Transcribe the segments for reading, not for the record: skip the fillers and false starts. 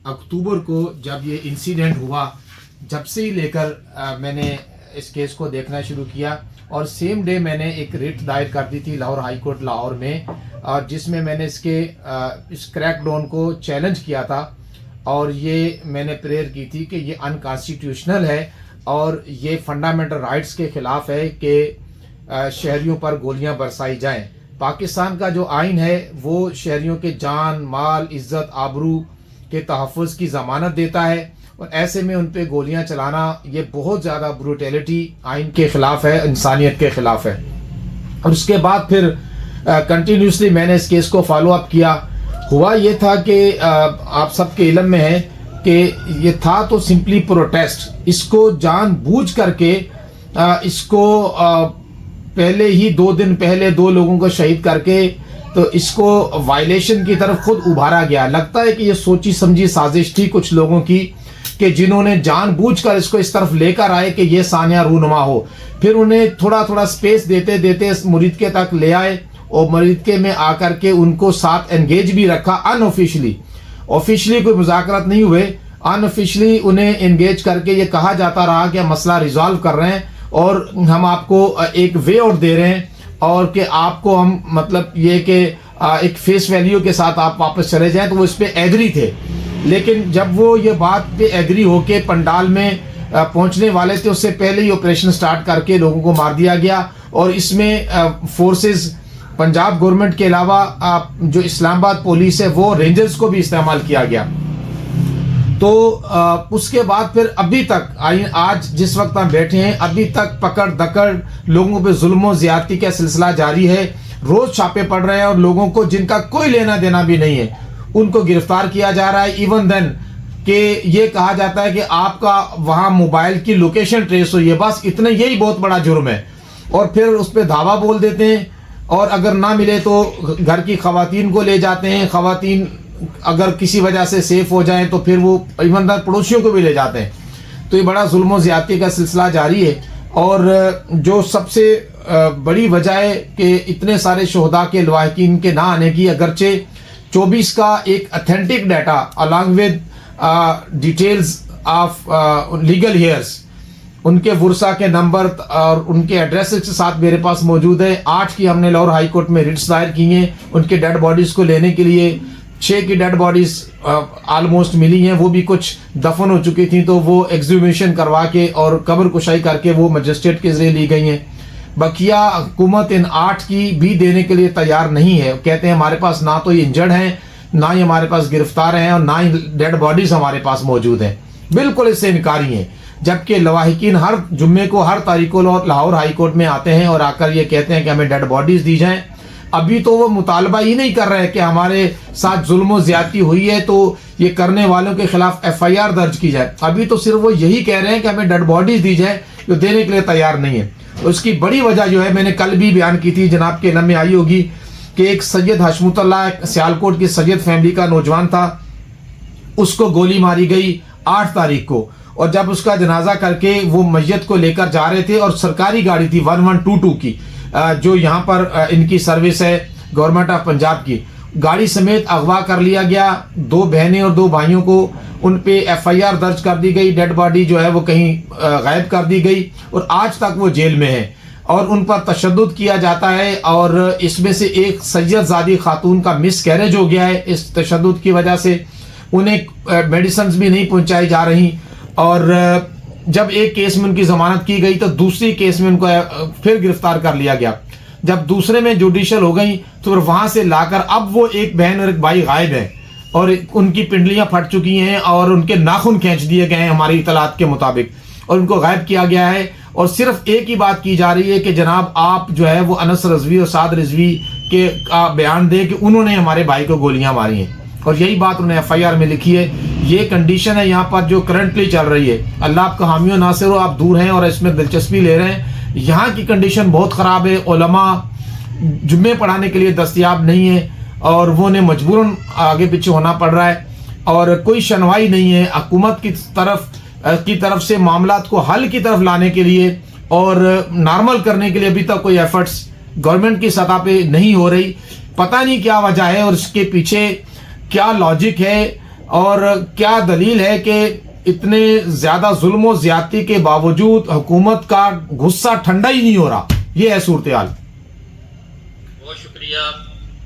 अक्टूबर को जब ये इंसिडेंट हुआ, जब से ही लेकर मैंने इस केस को देखना शुरू किया और सेम डे मैंने एक रिट दायर कर दी थी लाहौर हाई कोर्ट लाहौर में, और जिसमें मैंने इस क्रैकडाउन को चैलेंज किया था और ये मैंने प्रेयर की थी कि ये अनकॉन्स्टिट्यूशनल है और ये फंडामेंटल राइट्स के ख़िलाफ़ है कि शहरियों पर गोलियां बरसाई जाएं। पाकिस्तान का जो आइन है वो शहरियों के जान, माल, इज़्ज़त, आबरू के तहफ़्फ़ुज़ की ज़मानत देता है, और ऐसे में उन पे गोलियां चलाना ये बहुत ज़्यादा ब्रूटैलिटी आइन के ख़िलाफ़ है, इंसानियत के ख़िलाफ़ है। और उसके बाद फिर कंटिन्यूसली मैंने इस केस को फॉलो अप किया। हुआ ये था कि आप सबके इल्म में है कि ये था तो सिंपली प्रोटेस्ट, इसको जानबूझ करके इसको पहले ही 2 दिन पहले 2 लोगों को शहीद करके तो इसको वायलेशन की तरफ खुद उभारा गया। लगता है कि ये सोची समझी साजिश थी कुछ लोगों की कि जिन्होंने जानबूझकर इसको इस तरफ लेकर आए कि ये सानिया रूनुमा हो, फिर उन्हें थोड़ा थोड़ा स्पेस देते देते मुरीदके तक ले आए और मुरीदके में आकर के उनको साथ एंगेज भी रखा अनऑफिशियली। ऑफिशियली कोई मुज़ाकरात नहीं हुए, अनऑफिशियली उन्हें एंगेज करके ये कहा जाता रहा कि मसला रिजॉल्व कर रहे हैं और हम आपको एक वे आउट दे रहे हैं और कि आपको हम मतलब ये कि एक फेस वैल्यू के साथ आप वापस चले जाएं। तो वो इस पे एग्री थे, लेकिन जब वो ये बात पे एग्री होके पंडाल में पहुंचने वाले थे उससे पहले ही ऑपरेशन स्टार्ट करके लोगों को मार दिया गया। और इसमें फोर्सेस पंजाब गवर्नमेंट के अलावा जो इस्लामाबाद पुलिस है वो रेंजर्स को भी इस्तेमाल किया गया। तो उसके बाद फिर अभी तक आज जिस वक्त हम बैठे हैं अभी तक पकड़ दकड़ लोगों पे जुल्म और ज्यादती का सिलसिला जारी है। रोज छापे पड़ रहे हैं और लोगों को जिनका कोई लेना देना भी नहीं है उनको गिरफ्तार किया जा रहा है। इवन देन कि ये कहा जाता है कि आपका वहां मोबाइल की लोकेशन ट्रेस हुई है, बस इतने, यही बहुत बड़ा जुर्म है। और फिर उस पर धावा बोल देते हैं और अगर ना मिले तो घर की खवातीन को ले जाते हैं। खवातीन अगर किसी वजह से सेफ हो जाएं तो फिर वो ईमानदार पड़ोसियों को भी ले जाते हैं। तो ये बड़ा जुल्म और ज़्यादती का सिलसिला जारी है। और जो सबसे बड़ी वजह है कि इतने सारे शोहदा के लवाहिकीन के ना आने की, अगरचे 24 का एक authentic data along with details of legal hairs, उनके वर्सा के नंबर और उनके एड्रेस के साथ मेरे पास मौजूद है। 8 की हमने लाहौर हाई कोर्ट में रिट्स दायर की हैं उनके डेड बॉडीज़ को लेने के लिए। 6 की डेड बॉडीज़ आलमोस्ट मिली हैं, वो भी कुछ दफन हो चुकी थी तो वो एग्जीब्यूशन करवा के और कब्र कुशाई करके वो मजिस्ट्रेट के जरिए ली गई हैं। बकिया हुकूमत इन 8 की भी देने के लिए तैयार नहीं है। कहते हैं हमारे पास ना तो ये इंजर्ड हैं, ना ही हमारे पास गिरफ्तार हैं और ना ही डेड बॉडीज़ हमारे पास मौजूद हैं। बिल्कुल इससे इनकारी हैं। जबकि लवाहिकीन हर जुम्मे को हर तारीख को लाहौर हाई कोर्ट में आते हैं और आकर ये कहते हैं कि हमें डेड बॉडीज़ दी जाएं। अभी तो वो मुतालबा ही नहीं कर रहे कि हमारे साथ जुल्म और ज्यादती हुई है तो ये करने वालों के खिलाफ FIR दर्ज की जाए। अभी तो सिर्फ वो यही कह रहे हैं कि हमें डेड बॉडीज़ दी जाए, जो देने के लिए तैयार नहीं है। उसकी बड़ी वजह जो है मैंने कल भी बयान की थी, जनाब के इल्म में आई होगी कि एक सैयद हशमुतुल्लाह सियालकोट की सैयद फैमिली का नौजवान था, उसको गोली मारी गई 8 तारीख को। और जब उसका जनाजा करके वो मैयत को लेकर जा रहे थे और सरकारी गाड़ी थी 1122 की, जो यहाँ पर इनकी सर्विस है गवर्नमेंट ऑफ पंजाब की, गाड़ी समेत अगवा कर लिया गया। 2 बहनें और 2 भाइयों को उन पे FIR दर्ज कर दी गई। डेड बॉडी जो है वो कहीं गायब कर दी गई और आज तक वो जेल में है और उन पर तशद्दुद किया जाता है। और इसमें से एक सैयदजादी खातून का मिसकैरेज हो गया है। इस तशद्दुद की वजह से उन्हें मेडिसिन भी नहीं पहुँचाई जा रही। और जब एक केस में उनकी जमानत की गई तो दूसरी केस में उनको फिर गिरफ्तार कर लिया गया। जब दूसरे में जुडिशल हो गई तो फिर वहां से लाकर अब वो एक बहन और एक भाई गायब है और उनकी पिंडलियां फट चुकी हैं और उनके नाखून खींच दिए गए हैं हमारी इतलात के मुताबिक और उनको गायब किया गया है। और सिर्फ एक ही बात की जा रही है कि जनाब आप जो है वो अनस रजवी और साद रिजवी के बयान दें कि उन्होंने हमारे भाई को गोलियां मारी हैं, और यही बात उन्होंने FIR में लिखी है। ये कंडीशन है यहाँ पर जो करंटली चल रही है। अल्लाह आपका हामी और नासिर हो, आप दूर हैं और इसमें दिलचस्पी ले रहे हैं। यहाँ की कंडीशन बहुत ख़राब है। उलमा जुम्मे पढ़ाने के लिए दस्तयाब नहीं है और वो ने मजबूरन आगे पीछे होना पड़ रहा है और कोई शनवाई नहीं है हुकूमत की तरफ से मामलात को हल की तरफ लाने के लिए और नॉर्मल करने के लिए अभी तक कोई एफर्ट्स गवर्नमेंट की सतह पे नहीं हो रही। पता नहीं क्या वजह है और इसके पीछे क्या लॉजिक है اور کیا دلیل ہے کہ اتنے زیادہ ظلم و زیادتی کے باوجود حکومت کا غصہ ٹھنڈا ہی نہیں ہو رہا؟ یہ ہے صورتحال. بہت شکریہ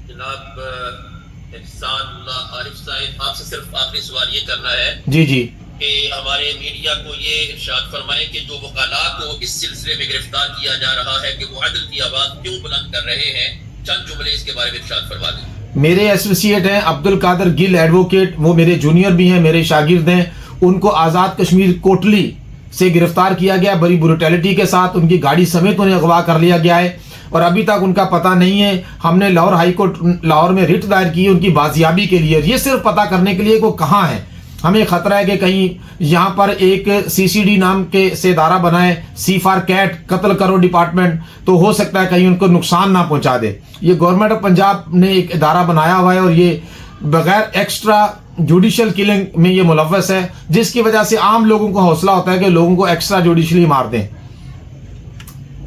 جناب احسان اللہ عارف صاحب. آپ سے صرف آخری سوال یہ کرنا ہے جی کہ ہمارے میڈیا کو یہ ارشاد فرمائیں کہ جو وکلاء کو اس سلسلے میں گرفتار کیا جا رہا ہے کہ وہ عدل کی آواز کیوں بلند کر رہے ہیں، چند جملے اس کے بارے میں ارشاد فرما دیں. میرے ایسوسیٹ ہیں عبد القادر گل ایڈوکیٹ، وہ میرے جونیئر بھی ہیں، میرے شاگرد ہیں. ان کو آزاد کشمیر کوٹلی سے گرفتار کیا گیا بڑی بروٹیلٹی کے ساتھ. ان کی گاڑی سمیت انہیں اغوا کر لیا گیا ہے اور ابھی تک ان کا پتہ نہیں ہے. ہم نے لاہور ہائی کورٹ لاہور میں رٹ دائر کی ان کی بازیابی کے لیے، یہ صرف پتہ کرنے کے لیے کہ وہ کہاں ہے. ہمیں خطرہ ہے کہ کہیں یہاں پر ایک CCD نام کے سے ادارہ بنائے، سی فار کیٹ، قتل کرو ڈپارٹمنٹ، تو ہو سکتا ہے کہیں ان کو نقصان نہ پہنچا دے. یہ گورنمنٹ آف پنجاب نے ایک ادارہ بنایا ہوا ہے اور یہ بغیر ایکسٹرا جوڈیشل کلنگ میں یہ ملوث ہے، جس کی وجہ سے عام لوگوں کو حوصلہ ہوتا ہے کہ لوگوں کو ایکسٹرا جوڈیشلی مار دیں.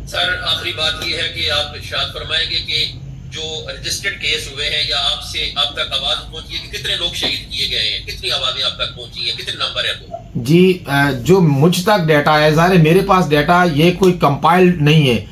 سر آخری بات یہ ہے کہ آپ ارشاد فرمائیں گے کہ جو رجسٹرڈ کیس ہوئے ہیں یا آپ سے آپ تک آواز پہنچی ہے کہ کتنے لوگ شہید کیے گئے ہیں، کتنی آوازیں آپ تک پہنچی ہیں، کتنے نمبر ہے وہ؟ جی جو مجھ تک ڈیٹا ہے، ظاہر ہے میرے پاس ڈیٹا یہ کوئی کمپائلڈ نہیں ہے،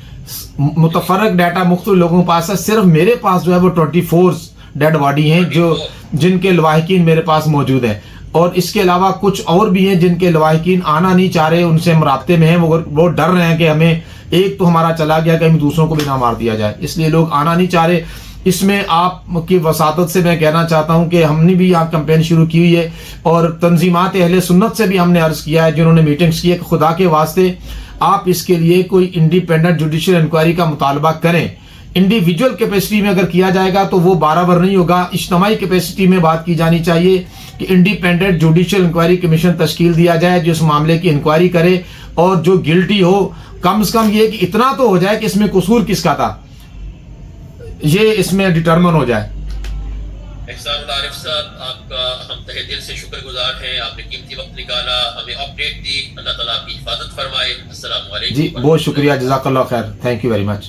متفرق ڈیٹا مختلف لوگوں کے پاس ہے. صرف میرے پاس جو ہے وہ 24 ڈیڈ باڈی ہیں جو جن کے لواحقین میرے پاس موجود ہیں، اور اس کے علاوہ کچھ اور بھی ہیں جن کے لواحقین آنا نہیں چاہ رہے، ان سے ہم رابطے میں ہیں. وہ ڈر رہے ہیں کہ ہمیں ایک تو ہمارا چلا گیا کہ ہمیں دوسروں کو بھی نہ مار دیا جائے، اس لیے لوگ آنا نہیں چاہ رہے. اس میں آپ کی وساطت سے میں کہنا چاہتا ہوں کہ ہم نے بھی یہاں کمپین شروع کی ہوئی ہے اور تنظیمات اہل سنت سے بھی ہم نے عرض کیا ہے جنہوں نے میٹنگز کی ہے کہ خدا کے واسطے آپ اس کے لیے کوئی انڈیپینڈنٹ جوڈیشل انکوائری کا مطالبہ کریں. انڈیویجول کیپیسٹی میں اگر کیا جائے گا تو وہ برابر نہیں ہوگا. اجتماعی کیپیسٹی میں بات کی جانی چاہیے کہ انڈیپینڈنٹ جوڈیشل انکوائری کمیشن تشکیل دیا جائے جو اس معاملے کی انکوائری کرے، اور جو گلٹی ہو کم از کم یہ کہ اتنا تو ہو جائے کہ اس میں قصور کس کا تھا، یہ اس میں ڈٹرمن ہو جائے. احسان عارف صاحب آپ کا ہم تہہ دل سے شکر گزار ہیں، آپ نے قیمتی وقت نکالا، ہمیں اپڈیٹ دی. اللہ تعالیٰ آپ کی حفاظت فرمائے. السلام علیکم. جی بہت شکریہ، جزاک اللہ خیر، تھینک یو ویری مچ.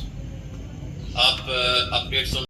آپ اپڈیٹ